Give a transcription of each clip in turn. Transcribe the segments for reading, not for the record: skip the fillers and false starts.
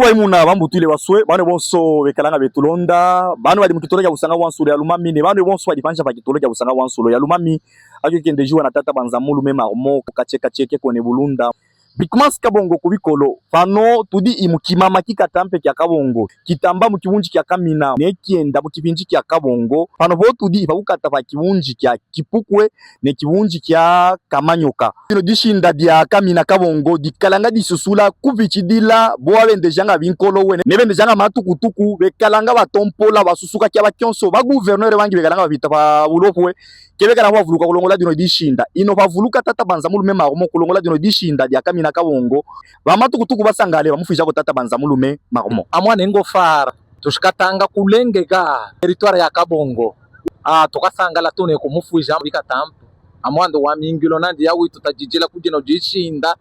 tuwa imuna bambu tuile waswe bane bonso bekalanga betulonda bane bali mukitolo kya kusanga wansulu ya lumami ne bane bonso bali pansha pa kitolo kya kusanga wansulu ya lumami akyo kende juwa na tata banzamulu mema mo kacheka cheke kone bulunda bikumas kabongo kubikolo fano tudi imukimama kikatampe kya kabongo kitamba mukibunji kya kamina ne kienda mukibinji kya kabongo fano bo tudi bakukata pa kibunji kya kipukwe ne kibunji kya kamanyoka bino dishinda dia kamina kabongo dikalanga disusula kubichidila bo abende janga binkolo we ne bende janga matukutuku bekalanga batompola basusuka kya bakyonso ba gouverneur bangi bekalanga babita ba bulopwe kebekala bavuluka kulongola dino dishinda ino bavuluka tata banzamulu mema mo kulongola dino dishinda dia kamina kabongo bamatukutuku basangale bamufisha ko tata banzamulu me maromo amwana engofara tushikatanga kulengega territoire ya kabongo tukasangala tune kumufisha bikatampa amwando wa mingilo nandi yawi tutajijela kujina jishinda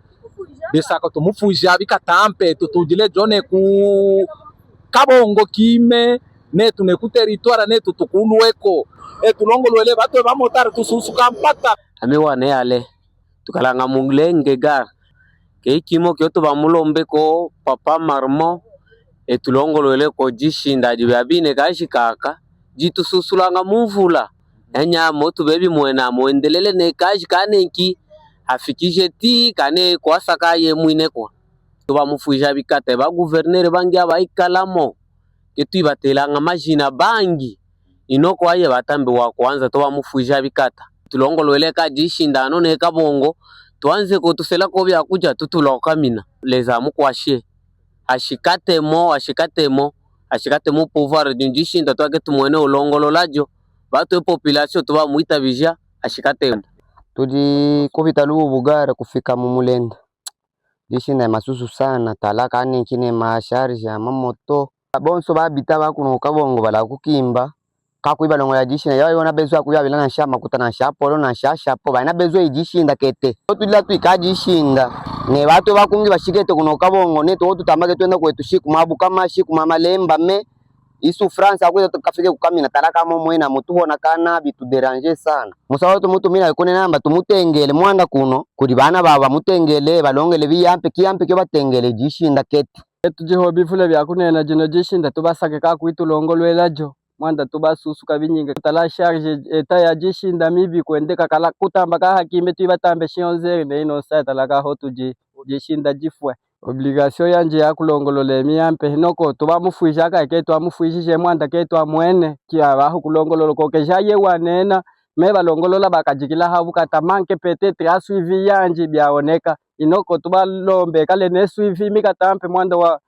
besaka tumufisha bikatampe tutujile jone ku kabongo kime ne tune ku territoire ne tutukuluweko tulongolwele bato bamotari tususuka mpata amewane yale tukalanga mulenge gar keikimo kyoto bamulombe ko papa marmo tulongolwele ko jishinda jibabine kashikaka jitususulanga muvula enya motu bebi mwena muendelele ne kashi kanenki afikishe ti kane kwasaka ye mwine kwa tuba mufuja bikate ba gouverneur bangi abaikalamo ketibatelanga majina bangi inoko aye batambe wa kwanza tuba mufuja bikata tulongolwele ka jishinda no ne kabongo tuanze ko tusela ko bya kuja tutuloka mina leza mukwashe ashikatemo pouvoir d'injishinda twake tumwene ulongololajo batu population tuba muita bija ashikatemo tudi kubita lubu bugara kufika mumulenda jishinda masusu sana talaka ane kine masharja mamoto bonso babita bakuno kabongo bala kukimba kakuiba longo ya jishinda yawe yona bezwa kuyabila na shama kutana shapolo na shashapo bana bezwa ijishinda kete tutila tuikajishinda ne batu bakungi bashikete kuno kabongo ne to tutamage twenda kwetu shiku mabu kama shiku mama lemba me isu France akwe tukafike kukamina talaka momo ina mutuhona kana bitu deranger sana musawo mutu mina ikone namba tumutengele mwanda kuno kuri bana baba mutengele balongele biyampe kiyampe kyo batengele jishinda kete tujiho bifule byakunena jino jishinda tubasake ka kuitulongolwelajo mwanda tubasusuka binyinga tala charge eta ya jishinda mibi kwendeka kala kutamba ka hakime tuibatambe shionzere ne ino sa talaka hotuji jishinda jifwe obligation yanje ya kulongolola emiyampe noko tuba mufwisha ka ke twa mufwishishe mwanda ke twa mwene kia baho kulongolola ko ke jaye wanena me balongolola bakajikila habu katamanke peut-être a suivi yanje byaoneka inoko tuba lombe kale ne suivi mikatampe mwanda wa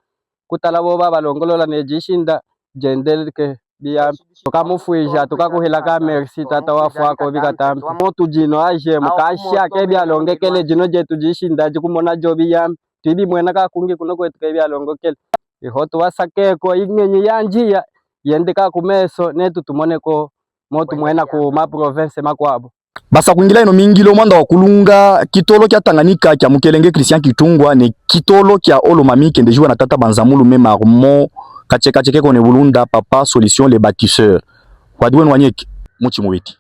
kutalabo baba longolola ne jishinda jendelke bia tukamufwisha tukakuhila ka merci tata wafako bikatampe motu jino aje mukasha ke byalongekele jino jetu jishinda jikumona jobi yam tibi mwena ka kungi kuno kwetu ke byalongokele ihoto wasake ko ingenye yanjia yende ka kumeso netu tumone ko motu mwena ku ma province makwabo basa kuingila ino mingilo mwanda wa kulunga kitolo kya Tanganyika kya Mukelenge Christian Kitungwa ne kitolo kya Olomami kende juwa na tata banzamulu mema mo kacheka cheke kone bulunda papa solution les bâtisseurs wadwen wanyeki muchi mubeti